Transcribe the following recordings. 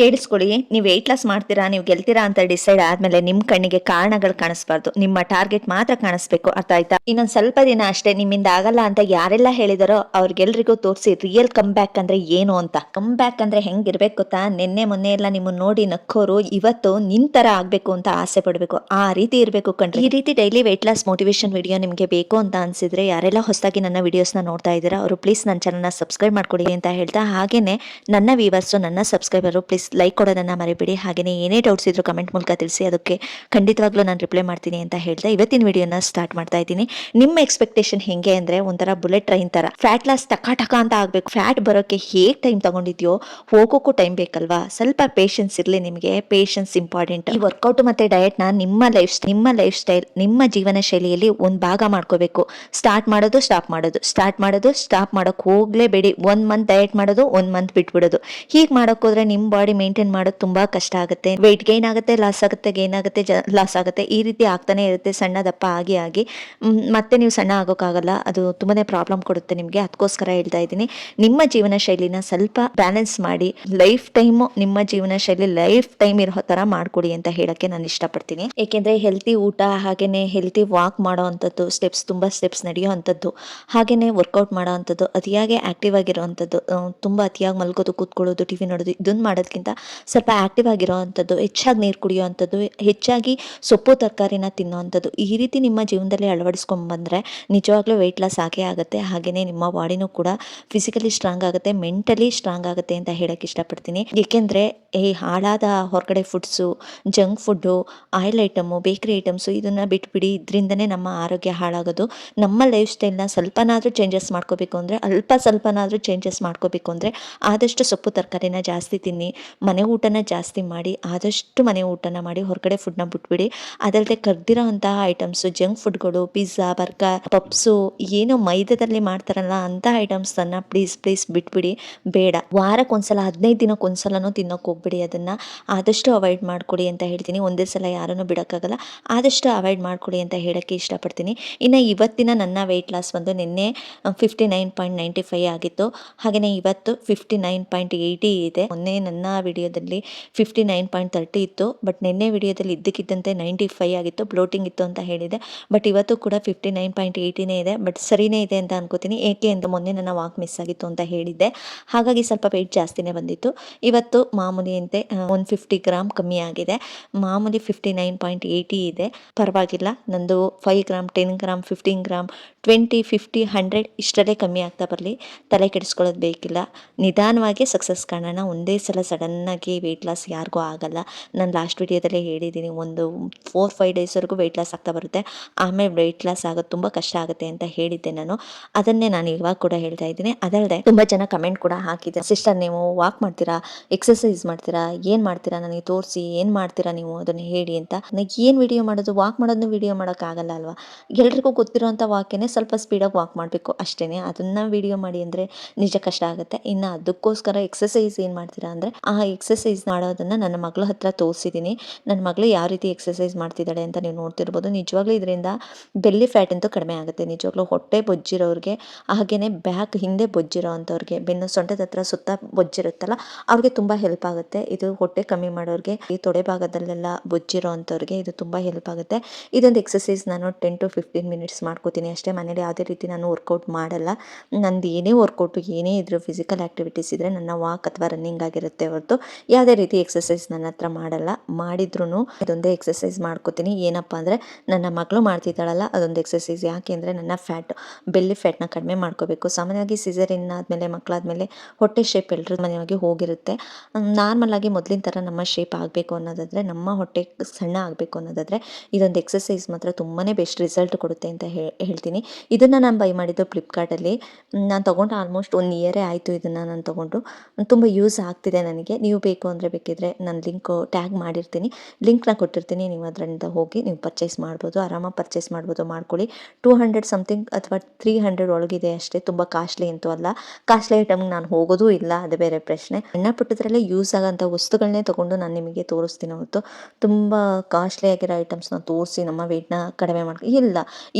ಕೇಳಿಸ್ಕೊಳ್ಳಿ, ನೀವು weight loss ಮಾಡ್ತೀರಾ, ನೀವು ಗೆಲ್ತೀರಾ ಅಂತ ಡಿಸೈಡ್ ಆದ್ಮೇಲೆ ನಿಮ್ ಕಣ್ಣಿಗೆ ಕಾರಣಗಳು ಕಾಣಿಸ್ಬಾರ್ದು, ನಿಮ್ಮ ಟಾರ್ಗೆಟ್ ಮಾತ್ರ ಕಾಣಿಸ್ಬೇಕು. ಅರ್ಥ ಆಯ್ತಾ? ಇನ್ನೊಂದ್ ಸ್ವಲ್ಪ ದಿನ ಅಷ್ಟೇ, ನಿಮ್ಮಿಂದ ಆಗಲ್ಲ ಅಂತ ಯಾರೆಲ್ಲ ಹೇಳಿದಾರೋ ಅವ್ರಿಗೆಲ್ರಿಗೂ ತೋರಿಸಿ ರಿಯಲ್ ಕಮ್ ಬ್ಯಾಕ್ ಅಂದ್ರೆ ಏನು ಅಂತ. ಕಮ್ ಬ್ಯಾಕ್ ಅಂದ್ರೆ ಹೆಂಗಿರ್ಬೇಕು ಗೊತ್ತಾ? ನಿನ್ನೆ ಮೊನ್ನೆ ಎಲ್ಲ ನಿಮ್ಮನ್ನ ನೋಡಿ ನಕ್ಕೋರು ಇವತ್ತು ನಿನ್ ತರ ಆಗ್ಬೇಕು ಅಂತ ಆಸೆ ಪಡ್ಬೇಕು, ಆ ರೀತಿ ಇರ್ಬೇಕು ಕಣ್ರಿ. ಈ ರೀತಿ daily weight loss motivation video ನಿಮ್ಗೆ ಬೇಕು ಅಂತ ಅನ್ಸಿದ್ರೆ ಯಾರೆಲ್ಲ ಹೊಸದಾಗಿ ನನ್ನ ವಿಡಿಯೋಸ್ನ ನೋಡ್ತಾ ಇದ್ದೀರಾ ಅವರು ಪ್ಲೀಸ್ ನನ್ನ ಚಾನಲ್ನ ಸಬ್ಸ್ಕ್ರೈಬ್ ಮಾಡ್ಕೊಡಿ ಅಂತ ಹೇಳ್ತಾ, ಹಾಗೇನೆ ನನ್ನ ವ್ಯೂವರ್ಸ್ ನನ್ನ ಸಬ್ಸ್ಕ್ರೈಬರು ಪ್ಲೀಸ್ ಲೈಕ್ ಕೊಡೋದನ್ನ ಮರಿಬೇಡಿ. ಹಾಗೆಯೇ ಏನೇ ಡೌಟ್ಸ್ ಇದ್ರು ಕಮೆಂಟ್ ಮೂಲಕ ತಿಳಿಸಿ, ಅದಕ್ಕೆ ಖಂಡಿತವಾಗ್ಲೂ ನಾನು ರಿಪ್ಲೈ ಮಾಡ್ತೀನಿ ಅಂತ ಹೇಳ್ತಾ ಇವತ್ತಿನ ವಿಡಿಯೋನ ಸ್ಟಾರ್ಟ್ ಮಾಡ್ತಾ ಇದ್ದೀನಿ. ನಿಮ್ಮ ಎಕ್ಸ್ಪೆಕ್ಟೇಷನ್ ಹೆಂಗೆ ಅಂದ್ರೆ ಒಂಥರ ಬುಲೆಟ್ ಟ್ರೈನ್ ತರ ಫ್ಯಾಟ್ ಲಾಸ್ ಟಕ ಅಂತ ಆಗ್ಬೇಕು. ಫ್ಯಾಟ್ ಬರೋಕೆ ಹೇಗೆ ಟೈಮ್ ತಗೊಂಡಿದ್ಯೋ ಹೋಗೋಕ್ಕೂ ಟೈಮ್ ಬೇಕಲ್ವಾ? ಸ್ವಲ್ಪ ಪೇಷನ್ಸ್ ಇರಲಿ, ನಿಮಗೆ ಪೇಷನ್ಸ್ ಇಂಪಾರ್ಟೆಂಟ್. ಈ ವರ್ಕೌಟ್ ಮತ್ತೆ ಡಯಟ್ ನ ನಿಮ್ಮ ಲೈಫ್ ಸ್ಟೈಲ್ ನಿಮ್ಮ ಜೀವನ ಶೈಲಿಯಲ್ಲಿ ಒಂದು ಭಾಗ ಮಾಡ್ಕೋಬೇಕು. ಸ್ಟಾರ್ಟ್ ಮಾಡೋದು ಸ್ಟಾಪ್ ಮಾಡೋಕೆ ಹೋಗ್ಲೇಬೇಡಿ. 1 ಮಂತ್ ಡಯಟ್ ಮಾಡೋದು, 1 ಮಂತ್ ಬಿಟ್ಬಿಡೋದು. ಹೀಗೆ ಮಾಡೋಕೆ ಹೋದ್ರೆ ನಿಮ್ಮ ಬಾಡಿ ಮೇಂಟೈನ್ ಮಾಡೋದು ತುಂಬಾ ಕಷ್ಟ ಆಗುತ್ತೆ. ವೆಯ್ಟ್ ಗೈನ್ ಆಗುತ್ತೆ, ಲಾಸ್ ಆಗುತ್ತೆ, ಗೈನ್ ಆಗುತ್ತೆ, ಲಾಸ್ ಆಗುತ್ತೆ, ಈ ರೀತಿ ಆಗ್ತಾನೆ ಇರುತ್ತೆ. ಸಣ್ಣ ದಪ್ಪ ಆಗಿ ಮತ್ತೆ ನೀವು ಸಣ್ಣ ಆಗೋಕ್ಕಾಗಲ್ಲ, ಅದು ತುಂಬಾನೇ ಪ್ರಾಬ್ಲಮ್ ಕೊಡುತ್ತೆ ನಿಮಗೆ. ಅದಕ್ಕೋಸ್ಕರ ಹೇಳ್ತಾ ಇದ್ದೀನಿ, ನಿಮ್ಮ ಜೀವನ ಶೈಲಿನ ಸ್ವಲ್ಪ ಬ್ಯಾಲೆನ್ಸ್ ಮಾಡಿ, ಲೈಫ್ ಟೈಮ್ ನಿಮ್ಮ ಜೀವನ ಶೈಲಿ ಲೈಫ್ ಟೈಮ್ ಇರೋ ತರ ಮಾಡ್ಕೊಡಿ ಅಂತ ಹೇಳಕ್ಕೆ ನಾನು ಇಷ್ಟಪಡ್ತೀನಿ. ಏಕೆಂದ್ರೆ ಹೆಲ್ತಿ ಊಟ, ಹಾಗೇನೆ ಹೆಲ್ತಿ ವಾಕ್ ಮಾಡೋ ಅಂಥದ್ದು, ತುಂಬಾ ಸ್ಟೆಪ್ಸ್ ನಡೆಯೋ ಅಂಥದ್ದು, ಹಾಗೇನೆ ವರ್ಕೌಟ್ ಮಾಡೋ ಅಂಥದ್ದು, ಅತಿಯಾಗಿ ಆಕ್ಟಿವ್ ಆಗಿರೋ ಅಂಥದ್ದು, ತುಂಬಾ ಅತಿಯಾಗಿ ಮಲ್ಗೋದು, ಕೂತ್ಕೊಳ್ಳೋದು, ಟಿವಿ ನೋಡೋದು, ಇದನ್ನ ಮಾಡೋದಕ್ಕಿಂತ ಸ್ವಲ್ಪ ಆಕ್ಟಿವ್ ಆಗಿರೋ ಅಂಥದ್ದು, ಹೆಚ್ಚಾಗಿ ನೀರು ಕುಡಿಯೋ ಅಂಥದ್ದು, ಹೆಚ್ಚಾಗಿ ಸೊಪ್ಪು ತರಕಾರಿನ ತಿನ್ನೋ ಅಂಥದ್ದು, ಈ ರೀತಿ ನಿಮ್ಮ ಜೀವನದಲ್ಲಿ ಅಳವಡಿಸ್ಕೊಂಡು ಬಂದರೆ ನಿಜವಾಗ್ಲೂ ವೆಯ್ಟ್ ಲಾಸ್ ಆಗೇ ಆಗುತ್ತೆ. ಹಾಗೆಯೇ ನಿಮ್ಮ ಬಾಡಿನೂ ಕೂಡ ಫಿಸಿಕಲಿ ಸ್ಟ್ರಾಂಗ್ ಆಗುತ್ತೆ, ಮೆಂಟಲಿ ಸ್ಟ್ರಾಂಗ್ ಆಗುತ್ತೆ ಅಂತ ಹೇಳಕ್ಕೆ ಇಷ್ಟಪಡ್ತೀನಿ. ಏಕೆಂದರೆ ಈ ಹಾಳಾದ ಹೊರಗಡೆ foods, junk food, oil item, ಬೇಕ್ರಿ ಐಟಮ್ಸು ಇದನ್ನು ಬಿಟ್ಬಿಡಿ. ಇದರಿಂದನೇ ನಮ್ಮ ಆರೋಗ್ಯ ಹಾಳಾಗೋದು. ನಮ್ಮ ಲೈಫ್ ಸ್ಟೈಲ್ನ ಸ್ವಲ್ಪನಾದರೂ ಚೇಂಜಸ್ ಮಾಡ್ಕೋಬೇಕು ಅಂದರೆ, ಸ್ವಲ್ಪನಾದರೂ ಚೇಂಜಸ್ ಮಾಡ್ಕೋಬೇಕು ಅಂದರೆ ಆದಷ್ಟು ಸೊಪ್ಪು ತರಕಾರಿನ ಜಾಸ್ತಿ ತಿನ್ನಿ, ಮನೆ ಊಟನ ಜಾಸ್ತಿ ಮಾಡಿ, ಆದಷ್ಟು ಮನೆ ಊಟನ ಮಾಡಿ, ಹೊರಗಡೆ ಫುಡ್ನ ಬಿಟ್ಬಿಡಿ. ಅದಲ್ಲದೆ ಕರ್ದಿರೋ ಅಂತಹ ಐಟಮ್ಸು, ಜಂಕ್ ಫುಡ್ಗಳು, ಪಿಜ್ಜಾ, ಬರ್ಗರ್, ಪಪ್ಸು, ಏನೋ ಮೈದಾದಲ್ಲಿ ಮಾಡ್ತಾರಲ್ಲ ಅಂಥ ಐಟಮ್ಸನ್ನು ಪ್ಲೀಸ್ ಬಿಟ್ಬಿಡಿ. ಬೇಡ, ವಾರಕ್ಕೊಂದ್ಸಲ 15 ದಿನಕ್ಕೊಂದ್ಸಲನೂ ತಿನ್ನೋಕೆ ಹೋಗ್ಬಿಡಿ. ಅದನ್ನು ಆದಷ್ಟು ಅವಾಯ್ಡ್ ಮಾಡ್ಕೊಡಿ ಅಂತ ಹೇಳ್ತೀನಿ. ಒಂದೇ ಸಲ ಯಾರನ್ನು ಬಿಡೋಕ್ಕಾಗಲ್ಲ, ಆದಷ್ಟು ಅವಾಯ್ಡ್ ಮಾಡ್ಕೊಡಿ ಅಂತ ಹೇಳೋಕ್ಕೆ ಇಷ್ಟಪಡ್ತೀನಿ. ಇನ್ನು ಇವತ್ತಿನ ನನ್ನ ವೆಯ್ಟ್ ಲಾಸ್ ಬಂದು ನಿನ್ನೆ 59.95 ಆಗಿತ್ತು, ಹಾಗೆಯೇ ಇವತ್ತು 59.80 ಇದೆ. ಮೊನ್ನೆ ನನ್ನ ವಿಡಿಯೋದಲ್ಲಿ 59.30 ಇತ್ತು, ಬಟ್ ನಿನ್ನೆ ವಿಡಿಯೋದಲ್ಲಿ ಇದ್ದಕ್ಕಿದ್ದಂತೆ 95 ಆಗಿತ್ತು, ಬ್ಲೋಟಿಂಗ್ ಇತ್ತು ಅಂತ ಹೇಳಿದೆ. ಬಟ್ ಇವತ್ತು ಕೂಡ 59.80ನೇ ಇದೆ, ಬಟ್ ಸರಿನೇ ಇದೆ ಅಂತ ಅನ್ಕೋತೀನಿ. ಏಕೆ ಅಂತ ಮೊನ್ನೆ ನನ್ನ ವಾಕ್ ಮಿಸ್ ಆಗಿತ್ತು ಅಂತ ಹೇಳಿದ್ದೆ, ಹಾಗಾಗಿ ಸ್ವಲ್ಪ ವೆಯ್ಟ್ ಜಾಸ್ತಿನೇ ಬಂದಿತ್ತು. ಇವತ್ತು ಮಾಮೂಲಿಯಂತೆ 150 ಗ್ರಾಮ್ ಕಮ್ಮಿ ಆಗಿದೆ. ಮಾಮೂಲಿ 59.80 ಇದೆ, ಪರವಾಗಿಲ್ಲ. ನಂದು 5 ಗ್ರಾಮ್, 10 ಗ್ರಾಮ್, 15 ಗ್ರಾಮ್, 20, 50, 100 ಇಷ್ಟರಲ್ಲೇ ಕಮ್ಮಿ ಆಗ್ತಾ ಬರಲಿ, ತಲೆ ಕೆಡಿಸ್ಕೊಳ್ಳೋದು ಬೇಕಿಲ್ಲ. ನಿಧಾನವಾಗಿ ಸಕ್ಸಸ್ ಕಾಣೋಣ. ಒಂದೇ ಸಲ ಸಡನ್ನಾಗಿ ವೆಯ್ಟ್ ಲಾಸ್ ಯಾರಿಗೂ ಆಗಲ್ಲ. ನಾನು ಲಾಸ್ಟ್ ವಿಡಿಯೋದಲ್ಲೇ ಹೇಳಿದ್ದೀನಿ, ಒಂದು 4-5 ಡೇಸ್ವರೆಗೂ ವೆಯ್ಟ್ ಲಾಸ್ ಆಗ್ತಾ ಬರುತ್ತೆ, ಆಮೇಲೆ ವೆಯ್ಟ್ ಲಾಸ್ ಆಗೋದು ತುಂಬ ಕಷ್ಟ ಆಗುತ್ತೆ ಅಂತ ಹೇಳಿದ್ದೆ ನಾನು. ಅದನ್ನೇ ನಾನು ಇವಾಗ ಕೂಡ ಹೇಳ್ತಾ ಇದ್ದೀನಿ. ಅದಲ್ಲದೆ ತುಂಬ ಜನ ಕಮೆಂಟ್ ಕೂಡ ಹಾಕಿದೆ, ಸಿಸ್ಟರ್ ನೀವು ವಾಕ್ ಮಾಡ್ತೀರಾ, ಎಕ್ಸಸೈಸ್ ಮಾಡ್ತೀರಾ, ಏನು ಮಾಡ್ತೀರಾ ನನಗೆ ತೋರಿಸಿ, ಏನು ಮಾಡ್ತೀರಾ ನೀವು ಅದನ್ನು ಹೇಳಿ ಅಂತ. ನನಗೆ ಏನು ವಿಡಿಯೋ ಮಾಡೋದು, ವಾಕ್ ಮಾಡೋದನ್ನು ವಿಡಿಯೋ ಮಾಡೋಕ್ಕಾಗಲ್ಲ ಅಲ್ವಾ? ಎಲ್ರಿಗೂ ಗೊತ್ತಿರೋಂಥ ವಾಕೇನೆ ಸ್ವಲ್ಪ ಸ್ಪೀಡಾಗಿ ವಾಕ್ ಮಾಡಬೇಕು ಅಷ್ಟೇ. ಅದನ್ನು ವಿಡಿಯೋ ಮಾಡಿ ಅಂದರೆ ನಿಜ ಕಷ್ಟ ಆಗುತ್ತೆ. ಇನ್ನು ಅದಕ್ಕೋಸ್ಕರ ಎಕ್ಸಸೈಸ್ ಏನು ಮಾಡ್ತೀರಾ ಅಂದರೆ, ಆ ಎಕ್ಸಸೈಸ್ ಮಾಡೋದನ್ನು ನನ್ನ ಮಗಳ ಹತ್ರ ತೋರಿಸಿದ್ದೀನಿ. ನನ್ನ ಮಗಳು ಯಾವ ರೀತಿ ಎಕ್ಸಸೈಸ್ ಮಾಡ್ತಿದ್ದಾಳೆ ಅಂತ ನೀವು ನೋಡ್ತಿರ್ಬೋದು. ನಿಜವಾಗ್ಲೂ ಇದರಿಂದ ಬೆಲ್ಲಿ ಫ್ಯಾಟ್ ಅಂತೂ ಕಡಿಮೆ ಆಗುತ್ತೆ. ನಿಜವಾಗ್ಲೂ ಹೊಟ್ಟೆ ಬೊಜ್ಜಿರೋರಿಗೆ, ಹಾಗೆಯೇ ಬ್ಯಾಕ್ ಹಿಂದೆ ಬೊಜ್ಜಿರೋ ಅಂಥವ್ರಿಗೆ, ಬೆನ್ನು ಸೊಂಟದ ಹತ್ರ ಸುತ್ತ ಬೊಜ್ಜಿರುತ್ತಲ್ಲ ಅವ್ರಿಗೆ ತುಂಬ ಹೆಲ್ಪ್ ಆಗುತ್ತೆ. ಇದು ಹೊಟ್ಟೆ ಕಮ್ಮಿ ಮಾಡೋರಿಗೆ, ಈ ತೊಡೆ ಭಾಗದಲ್ಲೆಲ್ಲ ಬೊಜ್ಜಿರೋ ಅಂಥವ್ರಿಗೆ ಇದು ತುಂಬ ಹೆಲ್ಪ್ ಆಗುತ್ತೆ. ಇದೊಂದು ಎಕ್ಸಸೈಸ್ ನಾನು 10 to 15 ಮಿನಿಟ್ಸ್ ಮಾಡ್ಕೋತೀನಿ ಅಷ್ಟೇ. ಮನೇಲಿ ಯಾವುದೇ ರೀತಿ ನಾನು ವರ್ಕೌಟ್ ಮಾಡಲ್ಲ. ನಂದು ಏನೇ ವರ್ಕೌಟು, ಏನೇ ಇದ್ರೂ ಫಿಸಿಕಲ್ ಆ್ಯಕ್ಟಿವಿಟೀಸ್ ಇದ್ದರೆ ನನ್ನ ವಾಕ್ ಅಥವಾ ರನ್ನಿಂಗ್ ಆಗಿರುತ್ತೆ ಹೊರತು ಯಾವುದೇ ರೀತಿ ಎಕ್ಸಸೈಸ್ ನನ್ನ ಹತ್ರ ಮಾಡಲ್ಲ. ಮಾಡಿದ್ರೂ ಇದೊಂದೇ ಎಕ್ಸಸೈಸ್ ಮಾಡ್ಕೋತೀನಿ. ಏನಪ್ಪ ಅಂದರೆ ನನ್ನ ಮಗಳು ಮಾಡ್ತಿದ್ದಾಳಲ್ಲ ಅದೊಂದು ಎಕ್ಸಸೈಸ್. ಯಾಕೆ ಅಂದರೆ ನನ್ನ ಬೆಲ್ಲಿ ಫ್ಯಾಟ್ನ ಕಡಿಮೆ ಮಾಡ್ಕೋಬೇಕು. ಸಾಮಾನ್ಯವಾಗಿ ಸಿಸೇರಿಯನ್ ಆದಮೇಲೆ, ಮಕ್ಕಳಾದಮೇಲೆ ಹೊಟ್ಟೆ ಶೇಪ್ ಎಲ್ಲರ ಮನೆಯಾಗಿ ಹೋಗಿರುತ್ತೆ. ನಾರ್ಮಲಾಗಿ ಮೊದಲಿನ ಥರ ನಮ್ಮ ಶೇಪ್ ಆಗಬೇಕು ಅನ್ನೋದಾದರೆ, ನಮ್ಮ ಹೊಟ್ಟೆ ಸಣ್ಣ ಆಗಬೇಕು ಅನ್ನೋದಾದರೆ ಇದೊಂದು ಎಕ್ಸಸೈಸ್ ಮಾತ್ರ ತುಂಬಾ ಬೆಸ್ಟ್ ರಿಸಲ್ಟ್ ಕೊಡುತ್ತೆ ಅಂತ ಹೇಳ್ತೀನಿ. ಇದನ್ನು ನಾನು ಬೈ ಮಾಡಿದ್ದು ಫ್ಲಿಪ್ಕಾರ್ಟಲ್ಲಿ. ನಾನು ತೊಗೊಂಡು ಆಲ್ಮೋಸ್ಟ್ 1 ಇಯರೇ ಆಯಿತು. ಇದನ್ನು ನಾನು ತೊಗೊಂಡು ತುಂಬ ಯೂಸ್ ಆಗ್ತಿದೆ ನನಗೆ. ನೀವು ಬೇಕು ಅಂದರೆ ಬೇಕಿದ್ರೆ ನಾನು ಲಿಂಕು ಟ್ಯಾಗ್ ಮಾಡಿರ್ತೀನಿ, ಲಿಂಕ್ನ ಕೊಟ್ಟಿರ್ತೀನಿ. ನೀವು ಅದರಿಂದ ಹೋಗಿ ನೀವು ಪರ್ಚೇಸ್ ಮಾಡ್ಬೋದು, ಆರಾಮಾಗಿ ಪರ್ಚೇಸ್ ಮಾಡ್ಬೋದು. ಮಾಡ್ಕೊಳ್ಳಿ. 200 ಸಮಥಿಂಗ್ ಅಥವಾ 300 ಒಳಗಿದೆ ಅಷ್ಟೇ, ತುಂಬ ಕಾಸ್ಟ್ಲಿ ಅಂತೂ ಅಲ್ಲ. ಕಾಸ್ಟ್ಲಿ ಐಟಮ್ಗೆ ನಾನು ಹೋಗೋದೂ ಇಲ್ಲ, ಅದು ಬೇರೆ ಪ್ರಶ್ನೆ. ಸಣ್ಣ ಪುಟ್ಟದ್ರಲ್ಲೇ ಯೂಸ್ ಆಗೋಂಥ ವಸ್ತುಗಳನ್ನೇ ತೊಗೊಂಡು ನಾನು ನಿಮಗೆ ತೋರಿಸ್ತೀನಿ ಹೊರತು ತುಂಬ ಕಾಸ್ಟ್ಲಿ ಆಗಿರೋ ಐಟಮ್ಸ್ನ ತೋರಿಸಿ ನಮ್ಮ ವೆಯ್ಟ್ನ ಕಡಿಮೆ ಇಲ್ಲ.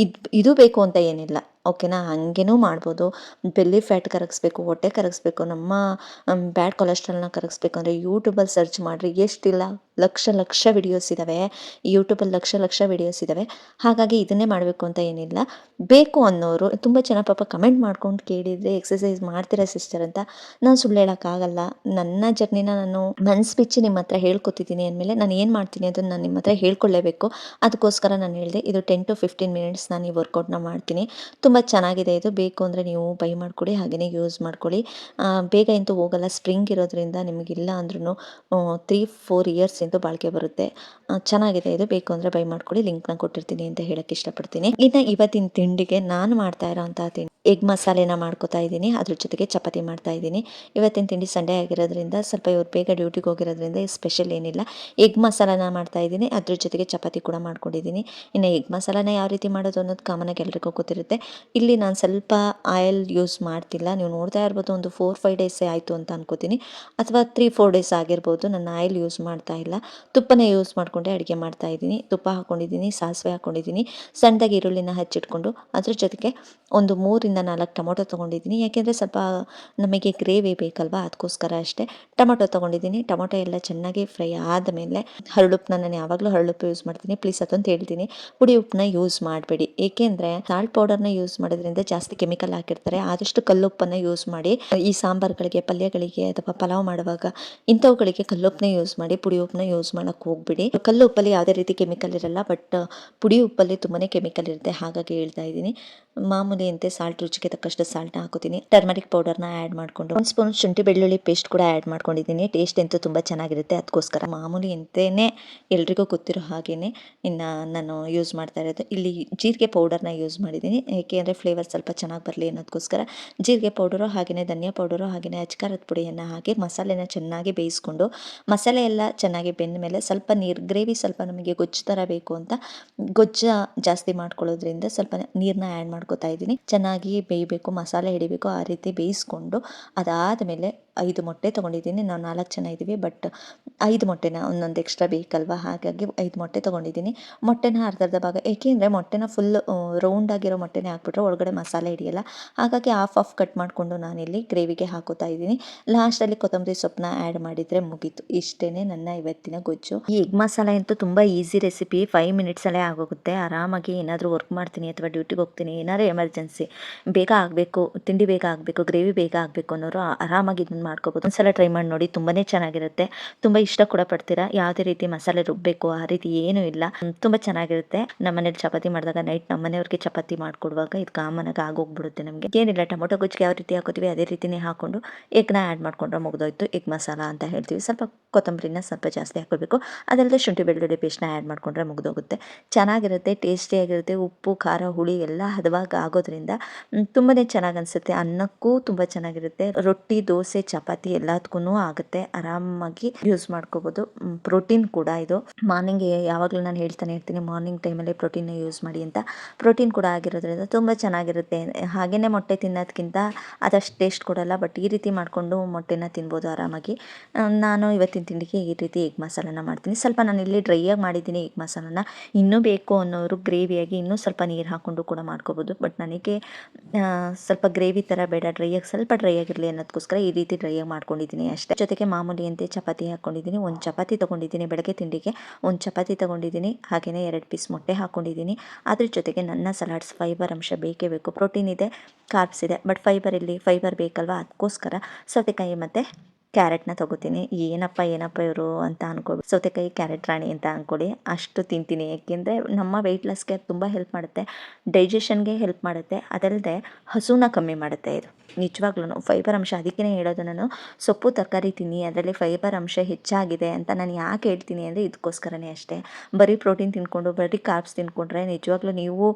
ಇದು ಬೇಕು ಅಂತ ಏನಿಲ್ಲ. ಓಕೆನಾ. ಹಾಗೇನೂ ಮಾಡ್ಬೋದು. ಬೆಲ್ಲಿ ಫ್ಯಾಟ್ ಕರಗಿಸ್ಬೇಕು, ಹೊಟ್ಟೆ ಕರಗಿಸ್ಬೇಕು, ನಮ್ಮ ಬ್ಯಾಡ್ ಕೊಲೆಸ್ಟ್ರಾಲ್ನ ಕರಗಿಸ್ಬೇಕು ಅಂದರೆ ಯೂಟ್ಯೂಬಲ್ಲಿ ಸರ್ಚ್ ಮಾಡಿರಿ, ಎಷ್ಟಿಲ್ಲ ಲಕ್ಷ ಲಕ್ಷ ವಿಡಿಯೋಸ್ ಇದ್ದಾವೆ. ಯೂಟ್ಯೂಬಲ್ಲಿ ಲಕ್ಷ ಲಕ್ಷ ವಿಡಿಯೋಸ್ ಇದ್ದಾವೆ. ಹಾಗಾಗಿ ಇದನ್ನೇ ಮಾಡಬೇಕು ಅಂತ ಏನಿಲ್ಲ. ಬೇಕು ಅನ್ನೋರು ತುಂಬ ಜನ ಪಾಪ ಕಮೆಂಟ್ ಮಾಡ್ಕೊಂಡು ಕೇಳಿದರೆ ಎಕ್ಸಸೈಸ್ ಮಾಡ್ತೀರಾ ಸಿಸ್ಟರ್ ಅಂತ. ನಾನು ಸುಳ್ಳು ಹೇಳೋಕ್ಕಾಗಲ್ಲ. ನನ್ನ ಜರ್ನಿನ ನಾನು ಮನ್ಸು ಬಿಚ್ಚಿ ನಿಮ್ಮ ಹತ್ರ ಹೇಳ್ಕೊತಿದ್ದೀನಿ ಅಂದಮೇಲೆ ನಾನು ಏನು ಮಾಡ್ತೀನಿ ಅದನ್ನು ನಾನು ನಿಮ್ಮ ಹತ್ರ ಹೇಳ್ಕೊಳ್ಳೇಬೇಕು. ಅದಕ್ಕೋಸ್ಕರ ನಾನು ಹೇಳಿದೆ ಇದು 10 to 15 ಮಿನಿಟ್ಸ್ ನಾನು ಈ ವರ್ಕೌಟ್ನ ಮಾಡ್ತೀನಿ. ತುಂಬ ಚೆನ್ನಾಗಿದೆ ಇದು. ಬೇಕು ಅಂದರೆ ನೀವು ಬೈ ಮಾಡ್ಕೊಳ್ಳಿ, ಹಾಗೆಯೇ ಯೂಸ್ ಮಾಡ್ಕೊಳ್ಳಿ. ಬೇಗ ಅಂತೂ ಹೋಗಲ್ಲ, ಸ್ಪ್ರಿಂಗ್ ಇರೋದ್ರಿಂದ ನಿಮಗಿಲ್ಲ ಅಂದ್ರೂ 3-4 ಇಯರ್ಸ್ ಅಂತೂ ಬಾಳಿಕೆ ಬರುತ್ತೆ. ಚೆನ್ನಾಗಿದೆ ಇದು. ಬೇಕು ಅಂದರೆ ಬೈ ಮಾಡ್ಕೊಳ್ಳಿ, ಲಿಂಕ್ನ ಕೊಟ್ಟಿರ್ತೀನಿ ಅಂತ ಹೇಳಕ್ಕೆ ಇಷ್ಟಪಡ್ತೀನಿ. ಇನ್ನು ಇವತ್ತಿನ ತಿಂಡಿಗೆ ನಾನು ಮಾಡ್ತಾ ಇರೋಂಥ ತಿಂಡಿ ಎಗ್ ಮಸಾಲೆನ ಮಾಡ್ಕೋತಾ ಇದ್ದೀನಿ. ಅದ್ರ ಜೊತೆಗೆ ಚಪಾತಿ ಮಾಡ್ತಾ ಇದ್ದೀನಿ. ಇವತ್ತಿನ ತಿಂಡಿ ಸಂಡೇ ಆಗಿರೋದ್ರಿಂದ ಸ್ವಲ್ಪ ಇವ್ರು ಬೇಗ ಡ್ಯೂಟಿಗೆ ಹೋಗಿರೋದ್ರಿಂದ ಸ್ಪೆಷಲ್ ಏನಿಲ್ಲ. ಎಗ್ ಮಸಾಲಾನ ಮಾಡ್ತಾ ಇದ್ದೀನಿ, ಅದ್ರ ಜೊತೆಗೆ ಚಪಾತಿ ಕೂಡ ಮಾಡ್ಕೊಂಡಿದ್ದೀನಿ. ಇನ್ನು ಎಗ್ ಮಸಾಲಾನ ಯಾವ ರೀತಿ ಮಾಡೋದು ಅನ್ನೋದು ಕಾಮನಾಗಿ ಎಲ್ರಿಗೂ ಗೊತ್ತಿರುತ್ತೆ. ಇಲ್ಲಿ ನಾನು ಸ್ವಲ್ಪ ಆಯಿಲ್ ಯೂಸ್ ಮಾಡ್ತಿಲ್ಲ. ನೀವು ನೋಡ್ತಾ ಇರ್ಬೋದು, ಒಂದು 4-5 ಡೇಸ್ ಆಯಿತು ಅಂತ ಅನ್ಕೋತೀನಿ, ಅಥವಾ 3-4 ಡೇಸ್ ಆಗಿರ್ಬೋದು. ನಾನು ಆಯಿಲ್ ಯೂಸ್ ಮಾಡ್ತಾ ಇಲ್ಲ, ತುಪ್ಪನೇ ಯೂಸ್ ಮಾಡಿಕೊಂಡೆ ಅಡುಗೆ ಮಾಡ್ತಾ ಇದ್ದೀನಿ. ತುಪ್ಪ ಹಾಕ್ಕೊಂಡಿದ್ದೀನಿ, ಸಾಸಿವೆ ಹಾಕ್ಕೊಂಡಿದ್ದೀನಿ, ಸಣ್ಣದಾಗಿ ಈರುಳ್ಳಿನ ಹಚ್ಚಿಟ್ಕೊಂಡು ಅದ್ರ ಜೊತೆಗೆ ಒಂದು 3-4 ಟೊಮೊಟೊ ತೊಗೊಂಡಿದ್ದೀನಿ. ಯಾಕೆಂದರೆ ಸ್ವಲ್ಪ ನಮಗೆ ಗ್ರೇವಿ ಬೇಕಲ್ವಾ, ಅದಕ್ಕೋಸ್ಕರ ಅಷ್ಟೇ. ಟೊಮೊಟೊ ತೊಗೊಂಡಿದ್ದೀನಿ. ಟೊಮೊಟೊ ಎಲ್ಲ ಚೆನ್ನಾಗಿ ಫ್ರೈ ಆದಮೇಲೆ ಹರಳುಪ್ಪನ್ನ, ನಾನು ಯಾವಾಗಲೂ ಹರಳುಪ್ಪು ಯೂಸ್ ಮಾಡ್ತೀನಿ, ಪ್ಲೀಸ್ ಅದಂತ ಹೇಳ್ತೀನಿ. ಪುಡಿ ಉಪ್ಪನ್ನ ಯೂಸ್ ಮಾಡಬೇಡಿ. ಏಕೆಂದರೆ ಸಾಲ್ಟ್ ಪೌಡರ್ನ ಯೂಸ್ ಮಾಡೋದ್ರಿಂದ ಜಾಸ್ತಿ ಕೆಮಿಕಲ್ ಹಾಕಿರ್ತಾರೆ. ಆದಷ್ಟು ಕಲ್ಲುಪ್ಪನ್ನು ಯೂಸ್ ಮಾಡಿ. ಈ ಸಾಂಬಾರುಗಳಿಗೆ, ಪಲ್ಯಗಳಿಗೆ ಅಥವಾ ಪಲಾವ್ ಮಾಡುವಾಗ ಇಂಥವುಗಳಿಗೆ ಕಲ್ಲುಪ್ಪನ್ನ ಯೂಸ್ ಮಾಡಿ, ಪುಡಿ ಉಪ್ಪನ್ನ ಯೂಸ್ ಮಾಡೋಕ್ಕೆ ಹೋಗ್ಬಿಡಿ. ಕಲ್ಲು ಉಪ್ಪಲ್ಲಿ ಯಾವುದೇ ರೀತಿ ಕೆಮಿಕಲ್ ಇರಲ್ಲ, ಬಟ್ ಪುಡಿ ಉಪ್ಪಲ್ಲಿ ತುಂಬಾ ಕೆಮಿಕಲ್ ಇರುತ್ತೆ. ಹಾಗಾಗಿ ಹೇಳ್ತಾ ಇದ್ದೀನಿ. ಮಾಮೂಲಿ ಅಂತೆ ಸಾಲ್ಟ್, ರುಚಿಗೆ ತಕ್ಕಷ್ಟು ಸಾಲ್ಟ್ನ ಹಾಕೋತೀನಿ. ಟರ್ಮರಿಕ್ ಪೌಡರ್ನ ಆ್ಯಡ್ ಮಾಡಿಕೊಂಡು 1 ಸ್ಪೂನ್ ಶುಂಠಿ ಬೆಳ್ಳುಳ್ಳಿ ಪೇಸ್ಟ್ ಕೂಡ ಆ್ಯಡ್ ಮಾಡ್ಕೊಂಡಿದ್ದೀನಿ. ಟೇಸ್ಟ್ ಅಂತೂ ತುಂಬ ಚೆನ್ನಾಗಿರುತ್ತೆ. ಅದಕ್ಕೋಸ್ಕರ ಮಾಮೂಲಿ ಅಂತೆಯೇ ಎಲ್ರಿಗೂ ಗೊತ್ತಿರೋ ಹಾಗೆಯೇ ಇನ್ನು ನಾನು ಯೂಸ್ ಮಾಡ್ತಾ ಇರೋದು. ಇಲ್ಲಿ ಜೀರಿಗೆ ಪೌಡರ್ನ ಯೂಸ್ ಮಾಡಿದ್ದೀನಿ, ಏಕೆಂದರೆ ಫ್ಲೇವರ್ ಸ್ವಲ್ಪ ಚೆನ್ನಾಗಿ ಬರಲಿ ಅನ್ನೋದಕ್ಕೋಸ್ಕರ. ಜೀರಿಗೆ ಪೌಡರು, ಹಾಗೆಯೇ ಧನಿಯಾ ಪೌಡರು, ಹಾಗೆಯೇ ಅಚ್ಕಾರದ ಪುಡಿಯನ್ನು ಹಾಕಿ ಮಸಾಲೆನ ಚೆನ್ನಾಗಿ ಬೇಯಿಸ್ಕೊಂಡು, ಮಸಾಲೆ ಎಲ್ಲ ಚೆನ್ನಾಗಿ ಬೆಂದ ಮೇಲೆ ಸ್ವಲ್ಪ ನೀರು, ಗ್ರೇವಿ ಸ್ವಲ್ಪ ನಮಗೆ ಗೊಜ್ಜು ಥರ ಬೇಕು ಅಂತ ಗೊಜ್ಜು ಜಾಸ್ತಿ ಮಾಡ್ಕೊಳ್ಳೋದ್ರಿಂದ ಸ್ವಲ್ಪ ನೀರನ್ನ ಆ್ಯಡ್ ಮಾಡ್ಕೊತಾ ಇದ್ದೀನಿ. ಚೆನ್ನಾಗಿ ಬೇಯಬೇಕು, ಮಸಾಲೆ ಹಿಡಿಬೇಕು, ಆ ರೀತಿ ಬೇಯಿಸ್ಕೊಂಡು ಅದಾದಮೇಲೆ 5 ಮೊಟ್ಟೆ ತೊಗೊಂಡಿದ್ದೀನಿ. ನಾವು 4 ಜನ ಇದ್ದೀವಿ, ಬಟ್ 5 ಮೊಟ್ಟೆನ ಒಂದೊಂದು ಎಕ್ಸ್ಟ್ರಾ ಬೇಕಲ್ವ, ಹಾಗಾಗಿ 5 ಮೊಟ್ಟೆ ತೊಗೊಂಡಿದ್ದೀನಿ. ಮೊಟ್ಟೆನ ಅರ್ಧ ಭಾಗ, ಏಕೆಂದರೆ ಮೊಟ್ಟೆನ ಫುಲ್ ರೌಂಡ್ ಆಗಿರೋ ಮೊಟ್ಟೆನೇ ಹಾಕ್ಬಿಟ್ರೆ ಒಳಗಡೆ ಮಸಾಲೆ ಹಿಡಿಯಲ್ಲ. ಹಾಗಾಗಿ ಹಾಫ್ ಕಟ್ ಮಾಡಿಕೊಂಡು ನಾನಿಲ್ಲಿ ಗ್ರೇವಿಗೆ ಹಾಕೋತಾ ಇದ್ದೀನಿ. ಲಾಸ್ಟಲ್ಲಿ ಕೊತ್ತಂಬರಿ ಸೊಪ್ಪನ್ನ ಆ್ಯಡ್ ಮಾಡಿದರೆ ಮುಗೀತು. ಇಷ್ಟೇ ನನ್ನ ಇವತ್ತಿನ ಗೊಜ್ಜು. ಈ ಎಗ್ ಮಸಾಲೆ ಅಂತೂ ತುಂಬ ಈಸಿ ರೆಸಿಪಿ, 5 ಮಿನಿಟ್ಸಲ್ಲೇ ಆಗೋಗುತ್ತೆ. ಆರಾಮಾಗಿ ಏನಾದರೂ ವರ್ಕ್ ಮಾಡ್ತೀನಿ ಅಥವಾ ಡ್ಯೂಟಿಗೆ ಹೋಗ್ತೀನಿ, ಏನಾದರೂ ಎಮರ್ಜೆನ್ಸಿ ಬೇಗ ಆಗಬೇಕು, ತಿಂಡಿ ಬೇಗ ಆಗಬೇಕು, ಗ್ರೇವಿ ಬೇಗ ಆಗಬೇಕು ಅನ್ನೋರು ಆರಾಮಾಗಿ ಇದನ್ನು ಮಾಡ್ಕೋಬೋದು. ಒಂದ್ಸಲ ಟ್ರೈ ಮಾಡಿ ನೋಡಿ, ತುಂಬಾ ಚೆನ್ನಾಗಿರುತ್ತೆ. ತುಂಬ ಇಷ್ಟ ಕೂಡ ಪಡ್ತೀರಾ. ಯಾವುದೇ ರೀತಿ ಮಸಾಲೆ ರುಬ್ಬಬೇಕು ಆ ರೀತಿ ಏನೂ ಇಲ್ಲ, ತುಂಬ ಚೆನ್ನಾಗಿರುತ್ತೆ. ನಮ್ಮನೇಲಿ ಚಪಾತಿ ಮಾಡಿದಾಗ ನೈಟ್ ನಮ್ಮನೆಯವ್ರಿಗೆ ಚಪಾತಿ ಮಾಡಿಕೊಡುವಾಗ ಇದು ಕಾಮನಾಗಿ ಆಗೋಗ್ಬಿಡುತ್ತೆ. ನಮಗೆ ಏನಿಲ್ಲ, ಟೊಮೊಟೊ ಗೊಜ್ಜಿಗೆ ಯಾವ ರೀತಿ ಹಾಕೋತೀವಿ ಅದೇ ರೀತಿನೇ ಹಾಕ್ಕೊಂಡು ಎಗ್ನ ಆ್ಯಡ್ ಮಾಡ್ಕೊಂಡ್ರೆ ಮುಗಿದೋಯ್ತು. ಎಗ್ ಮಸಾಲ ಅಂತ ಹೇಳ್ತೀವಿ. ಸ್ವಲ್ಪ ಕೊತ್ತಂಬರಿನ ಸ್ವಲ್ಪ ಜಾಸ್ತಿ ಹಾಕೋಬೇಕು, ಅದಲ್ಲದೆ ಶುಂಠಿ ಬೆಳ್ಳುಳ್ಳಿ ಪೇಸ್ಟ್ನ ಆ್ಯಡ್ ಮಾಡಿಕೊಂಡ್ರೆ ಮುಗಿದೋಗುತ್ತೆ. ಚೆನ್ನಾಗಿರುತ್ತೆ, ಟೇಸ್ಟಿಯಾಗಿರುತ್ತೆ. ಉಪ್ಪು ಖಾರ ಹುಳಿ ಎಲ್ಲ ಹದವಾಗಿ ಆಗೋದ್ರಿಂದ ತುಂಬಾ ಚೆನ್ನಾಗಿ ಅನಿಸುತ್ತೆ. ಅನ್ನಕ್ಕೂ ತುಂಬ ಚೆನ್ನಾಗಿರುತ್ತೆ. ರೊಟ್ಟಿ, ದೋಸೆ, ಚಪಾತಿ ಎಲ್ಲದಕ್ಕೂ ಆಗುತ್ತೆ. ಆರಾಮಾಗಿ ಯೂಸ್ ಮಾಡ್ಕೋಬೋದು. ಪ್ರೋಟೀನ್ ಕೂಡ ಇದು. ಮಾರ್ನಿಂಗ್ ಯಾವಾಗಲೂ ನಾನು ಹೇಳ್ತಾನೆ ಇರ್ತೀನಿ, ಮಾರ್ನಿಂಗ್ ಟೈಮಲ್ಲಿ ಪ್ರೋಟೀನ್ನ ಯೂಸ್ ಮಾಡಿ ಅಂತ. ಪ್ರೋಟೀನ್ ಕೂಡ ಆಗಿರೋದ್ರಿಂದ ತುಂಬ ಚೆನ್ನಾಗಿರುತ್ತೆ. ಹಾಗೆಯೇ ಮೊಟ್ಟೆ ತಿನ್ನೋದಕ್ಕಿಂತ ಅದಷ್ಟು ಟೇಸ್ಟ್ ಕೊಡಲ್ಲ, ಬಟ್ ಈ ರೀತಿ ಮಾಡಿಕೊಂಡು ಮೊಟ್ಟೆನ ತಿನ್ಬೋದು ಆರಾಮಾಗಿ. ನಾನು ಇವತ್ತಿನ ತಿಂಡಿಗೆ ಈ ರೀತಿ ಎಗ್ ಮಸಾಲನ ಮಾಡ್ತೀನಿ. ಸ್ವಲ್ಪ ನಾನು ಇಲ್ಲಿ ಡ್ರೈಯಾಗಿ ಮಾಡಿದ್ದೀನಿ ಎಗ್ ಮಸಾಲನ. ಇನ್ನೂ ಬೇಕು ಅನ್ನೋರು ಗ್ರೇವಿಯಾಗಿ ಇನ್ನೂ ಸ್ವಲ್ಪ ನೀರು ಹಾಕ್ಕೊಂಡು ಕೂಡ ಮಾಡ್ಕೋಬೋದು, ಬಟ್ ನನಗೆ ಸ್ವಲ್ಪ ಗ್ರೇವಿ ಥರ ಬೇಡ, ಡ್ರೈಯಾಗಿ ಸ್ವಲ್ಪ ಡ್ರೈ ಆಗಿರಲಿ ಅನ್ನೋದಕ್ಕೋಸ್ಕರ ಈ ರೀತಿ ಡ್ರೈಯಾಗಿ ಮಾಡ್ಕೊಂಡಿದ್ದೀನಿ ಅಷ್ಟೇ. ಜೊತೆಗೆ ಮಾಮೂಲಿಯಂತೆ ಚಪಾತಿ ಹಾಕ್ಕೊಂಡಿದ್ದೀನಿ. ಒಂದು ಚಪಾತಿ ತೊಗೊಂಡಿದ್ದೀನಿ ಬೆಳಗ್ಗೆ ತಿಂಡಿಗೆ, ಒಂದು ಚಪಾತಿ ತೊಗೊಂಡಿದ್ದೀನಿ. ಹಾಗೆಯೇ 2 ಪೀಸ್ ಮೊಟ್ಟೆ ಹಾಕ್ಕೊಂಡಿದ್ದೀನಿ. ಅದ್ರ ಜೊತೆಗೆ ನನ್ನ ಸಲಾಡ್ಸ್, ಫೈಬರ್ ಅಂಶ ಬೇಕೇ ಬೇಕು. ಪ್ರೋಟೀನ್ ಇದೆ, ಕಾರ್ಬ್ಸ್ ಇದೆ, ಬಟ್ ಫೈಬರ್ ಬೇಕಲ್ವ, ಅದಕ್ಕೋಸ್ಕರ ಸೌತೆಕಾಯಿ ಮತ್ತು ಕ್ಯಾರೆಟ್ನ ತೊಗೋತೀನಿ. ಏನಪ್ಪ ಇವರು ಅಂತ ಅನ್ಕೊbi, ಸೌತೆಕಾಯಿ ಕ್ಯಾರೆಟ್ ರಾಣಿ ಅಂತ ಅಂದ್ಕೊಳ್ಳಿ, ಅಷ್ಟು ತಿಂತೀನಿ. ಏಕೆಂದರೆ ನಮ್ಮ ವೆಯ್ಟ್ ಲಾಸ್ಗೆ ತುಂಬ ಹೆಲ್ಪ್ ಮಾಡುತ್ತೆ, ಡೈಜೆಷನ್ಗೆ ಹೆಲ್ಪ್ ಮಾಡುತ್ತೆ, ಅದಲ್ಲದೆ ಹಸುನ ಕಮ್ಮಿ ಮಾಡುತ್ತೆ. ಇದು ನಿಜವಾಗ್ಲೂ ಫೈಬರ್ ಅಂಶ. ಅದಕ್ಕೇ ಹೇಳೋದು ನಾನು, ಸೊಪ್ಪು ತರಕಾರಿ ತಿನ್ನಿ, ಅದರಲ್ಲಿ ಫೈಬರ್ ಅಂಶ ಹೆಚ್ಚಾಗಿದೆ ಅಂತ ನಾನು ಯಾಕೆ ಹೇಳ್ತೀನಿ ಅಂದರೆ ಇದಕ್ಕೋಸ್ಕರನೇ ಅಷ್ಟೇ. ಬರೀ ಪ್ರೋಟೀನ್ ತಿಂದ್ಕೊಂಡು ಬರೀ ಕಾರ್ಬ್ಸ್ ತಿಂದ್ಕೊಂಡ್ರೆ ನಿಜವಾಗ್ಲೂ ನೀವು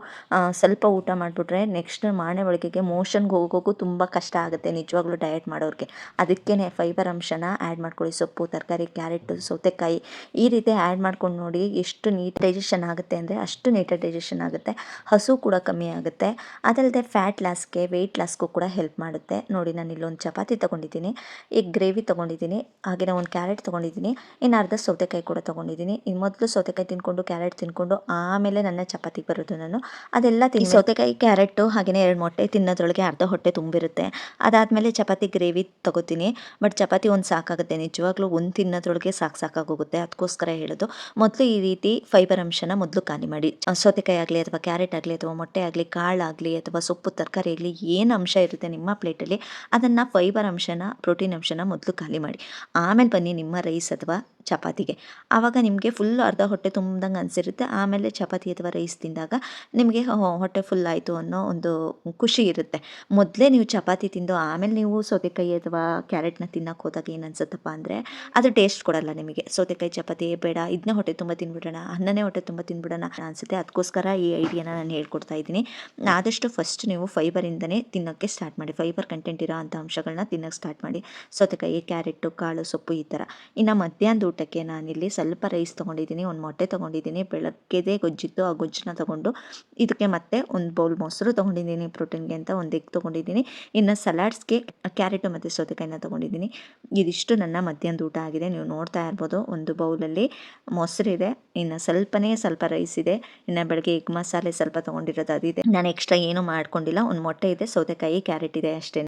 ಸ್ವಲ್ಪ ಊಟ ಮಾಡಿಬಿಟ್ರೆ ನೆಕ್ಸ್ಟ್ ಮಾರನೇ ಒಳಗೆಗೆ ಮೋಷನ್ಗೆ ಹೋಗೋಕ್ಕೂ ತುಂಬ ಕಷ್ಟ ಆಗುತ್ತೆ ನಿಜವಾಗ್ಲೂ ಡಯಟ್ ಮಾಡೋರಿಗೆ. ಅದಕ್ಕೇ ಫೈಬರ್ ಅಂಶನ ಆ್ಯಡ್ ಮಾಡ್ಕೊಳ್ಳಿ. ಸೊಪ್ಪು, ತರಕಾರಿ, ಕ್ಯಾರೆಟು, ಸೌತೆಕಾಯಿ ಈ ರೀತಿ ಆ್ಯಡ್ ಮಾಡ್ಕೊಂಡು ನೋಡಿ ಎಷ್ಟು ನೀಟ್ ಡೈಜೆಷನ್ ಆಗುತ್ತೆ ಅಂದರೆ ಅಷ್ಟು ನೀಟಾಗಿ ಡೈಜೆಷನ್ ಆಗುತ್ತೆ. ಹಸು ಕೂಡ ಕಮ್ಮಿ ಆಗುತ್ತೆ. ಅದಲ್ಲದೆ ಫ್ಯಾಟ್ ಲಾಸ್ಗೆ, ವೆಯ್ಟ್ ಲಾಸ್ಗೂ ಕೂಡ ಹೆಲ್ಪ್ ಮಾಡುತ್ತೆ. ನೋಡಿ ನಾನು ಇಲ್ಲೊಂದು ಚಪಾತಿ ತೊಗೊಂಡಿದ್ದೀನಿ, ಈಗ ಗ್ರೇವಿ ತೊಗೊಂಡಿದ್ದೀನಿ, ಹಾಗೆಯೇ ಒಂದು ಕ್ಯಾರೆಟ್ ತೊಗೊಂಡಿದ್ದೀನಿ, ಇನ್ನು ಅರ್ಧ ಸೌತೆಕಾಯಿ ಕೂಡ ತೊಗೊಂಡಿದ್ದೀನಿ. ಇನ್ನು ಮೊದಲು ಸೌತೆಕಾಯಿ ತಿನ್ಕೊಂಡು ಕ್ಯಾರೆಟ್ ತಿನ್ಕೊಂಡು ಆಮೇಲೆ ನನ್ನ ಚಪಾತಿಗೆ ಬರೋದು ನಾನು. ಅದೆಲ್ಲ ಸೌತೆಕಾಯಿ, ಕ್ಯಾರೆಟು ಹಾಗೆಯೇ 2 ಮೊಟ್ಟೆ ತಿನ್ನೋದ್ರೊಳಗೆ ಅರ್ಧ ಹೊಟ್ಟೆ ತುಂಬಿರುತ್ತೆ. ಅದಾದಮೇಲೆ ಚಪಾತಿ ಗ್ರೇವಿ ತೊಗೋತೀನಿ. ಬಟ್ ಚಪಾತಿ ಒಂದು ಸಾಕಾಗುತ್ತೆ, ನಿಜವಾಗ್ಲೂ ಒಂದು ತಿನ್ನೋದ್ರೊಳಗೆ ಸಾಕಾಗೋಗುತ್ತೆ. ಅದಕ್ಕೋಸ್ಕರ ಹೇಳೋದು, ಮೊದಲು ಈ ರೀತಿ ಫೈಬರ್ ಅಂಶನ ಮೊದಲು ಖಾಲಿ ಮಾಡಿ. ಸೌತೆಕಾಯಿ ಆಗಲಿ ಅಥವಾ ಕ್ಯಾರೆಟ್ ಆಗಲಿ ಅಥವಾ ಮೊಟ್ಟೆ ಆಗಲಿ, ಕಾಳಾಗಲಿ ಅಥವಾ ಸೊಪ್ಪು ತರಕಾರಿ ಆಗಲಿ, ಏನು ಅಂಶ ಇರುತ್ತೆ ನಿಮ್ಮ ಪ್ಲೇಟಲ್ಲಿ ಅದನ್ನು ಫೈಬರ್ ಅಂಶನ, ಪ್ರೋಟೀನ್ ಅಂಶನ ಮೊದಲು ಖಾಲಿ ಮಾಡಿ. ಆಮೇಲೆ ಬನ್ನಿ ನಿಮ್ಮ ರೈಸ್ ಅಥವಾ ಚಪಾತಿಗೆ. ಆವಾಗ ನಿಮಗೆ ಫುಲ್ ಅರ್ಧ ಹೊಟ್ಟೆ ತುಂಬ್ದಂಗೆ ಅನಿಸಿರುತ್ತೆ. ಆಮೇಲೆ ಚಪಾತಿ ಅಥವಾ ರೈಸ್ ತಿಂದಾಗ ನಿಮಗೆ ಹೊಟ್ಟೆ ಫುಲ್ ಆಯಿತು ಅನ್ನೋ ಒಂದು ಖುಷಿ ಇರುತ್ತೆ. ಮೊದಲೇ ನೀವು ಚಪಾತಿ ತಿಂದು ಆಮೇಲೆ ನೀವು ಸೌತೆಕಾಯಿ ಅಥವಾ ಕ್ಯಾರೆಟ್ನ ತಿನ್ನೋಕೆ ಹೋದಾಗ ಏನು ಅನ್ಸುತ್ತಪ್ಪ ಅಂದರೆ ಅದು ಟೇಸ್ಟ್ ಕೊಡಲ್ಲ ನಿಮಗೆ. ಸೌತೆಕಾಯಿ ಚಪಾತಿ ಬೇಡ, ಇದನ್ನೇ ಹೊಟ್ಟೆ ತುಂಬ ತಿನ್ಬಿಡೋಣ, ಅನ್ನನೇ ಹೊಟ್ಟೆ ತುಂಬ ತಿನ್ಬಿಡೋಣ ಅನಿಸುತ್ತೆ. ಅದಕ್ಕೋಸ್ಕರ ಈ ಐಡಿಯಾನ ನಾನು ಹೇಳ್ಕೊಡ್ತಾ ಇದ್ದೀನಿ. ಆದಷ್ಟು ಫಸ್ಟ್ ನೀವು ಫೈಬರಿಂದನೇ ತಿನ್ನೋಕ್ಕೆ ಸ್ಟಾರ್ಟ್ ಮಾಡಿ. ಫೈಬರ್ ಕಂಟೆಂಟ್ ಇರೋ ಅಂಥ ಅಂಶಗಳನ್ನ ತಿನ್ನೋಕ್ಕೆ ಸ್ಟಾರ್ಟ್ ಮಾಡಿ. ಸೌತೆಕಾಯಿ, ಕ್ಯಾರೆಟು, ಕಾಳು, ಸೊಪ್ಪು ಈ ಥರ. ಇನ್ನು ಮಧ್ಯಾಹ್ನದ ಊಟಕ್ಕೆ ನಾನಿಲ್ಲಿ ಸ್ವಲ್ಪ ರೈಸ್ ತೊಗೊಂಡಿದ್ದೀನಿ, ಒಂದು ಮೊಟ್ಟೆ ತೊಗೊಂಡಿದ್ದೀನಿ, ಬೆಳಗ್ಗೆದೇ ಗೊಜ್ಜಿತ್ತು, ಆ ಗೊಜ್ಜನ್ನ ತೊಗೊಂಡು ಇದಕ್ಕೆ ಮತ್ತೆ ಒಂದು ಬೌಲ್ ಮೊಸರು ತೊಗೊಂಡಿದ್ದೀನಿ ಪ್ರೋಟೀನ್ಗೆ ಅಂತ, ಒಂದು ಎಗ್ ತೊಗೊಂಡಿದ್ದೀನಿ. ಇನ್ನು ಸಲಾಡ್ಸ್ಗೆ ಕ್ಯಾರೆಟು ಮತ್ತು ಸೌತೆಕಾಯಿನ ತೊಗೊಂಡಿದ್ದೀನಿ. ಇದಿಷ್ಟು ನನ್ನ ಮಧ್ಯಾಹ್ನದ ಊಟ ಆಗಿದೆ. ನೀವು ನೋಡ್ತಾ ಇರ್ಬೋದು, ಒಂದು ಬೌಲಲ್ಲಿ ಮೊಸರಿದೆ, ಇನ್ನು ಸ್ವಲ್ಪ ರೈಸ್ ಇದೆ, ಇನ್ನು ಬೆಳಗ್ಗೆ ಎಗ್ ಮಸಾಲೆ ಸ್ವಲ್ಪ ತೊಗೊಂಡಿರೋದು ಅದಿದೆ. ನಾನು ಎಕ್ಸ್ಟ್ರಾ ಏನೂ ಮಾಡ್ಕೊಂಡಿಲ್ಲ. ಒಂದು ಮೊಟ್ಟೆ ಇದೆ, ಸೌತೆಕಾಯಿ, ಕ್ಯಾರೆಟ್ ಇದೆ ಅಷ್ಟೇ.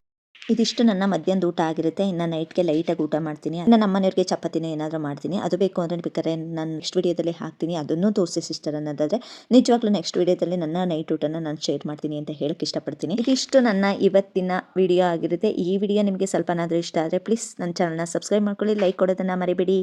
ಇದಿಷ್ಟು ನನ್ನ ಮಧ್ಯಾಹ್ನದ ಊಟ ಆಗಿರುತ್ತೆ. ಇನ್ನು ನೈಟ್ಗೆ ಲೈಟಾಗಿ ಊಟ ಮಾಡ್ತೀನಿ. ಇನ್ನು ನಮ್ಮ ಮನೆಯವ್ರಿಗೆ ಚಪಾತಿನೇ ಏನಾದರೂ ಮಾಡ್ತೀನಿ. ಅದು ಬೇಕು ಅಂದರೆ ಬೇಕಾದ್ರೆ ನಾನು ನೆಕ್ಸ್ಟ್ ವೀಡಿಯೋದಲ್ಲಿ ಹಾಕ್ತೀನಿ, ಅದನ್ನು ತೋರಿಸಿ ಸಿಸ್ಟರ್ ಅನ್ನೋದಾದರೆ. ನಿಜವಾಗ್ಲೂ ನೆಕ್ಸ್ಟ್ ವೀಡಿಯೋದಲ್ಲಿ ನನ್ನ ನೈಟ್ ಊಟನ ನಾನು ಶೇರ್ ಮಾಡ್ತೀನಿ ಅಂತ ಹೇಳೋಕ್ಕೆ ಇಷ್ಟಪಡ್ತೀನಿ. ಇದಿಷ್ಟು ನನ್ನ ಇವತ್ತಿನ ವಿಡಿಯೋ ಆಗಿರುತ್ತೆ. ಈ ವಿಡಿಯೋ ನಿಮಗೆ ಸ್ವಲ್ಪನಾದರೂ ಇಷ್ಟ ಆದರೆ ಪ್ಲೀಸ್ ನನ್ನ ಚಾನಲ್ನ ಸಬ್ಸ್ಕ್ರೈಬ್ ಮಾಡ್ಕೊಳ್ಳಿ, ಲೈಕ್ ಕೊಡೋದನ್ನು ಮರಿಬೇಡಿ.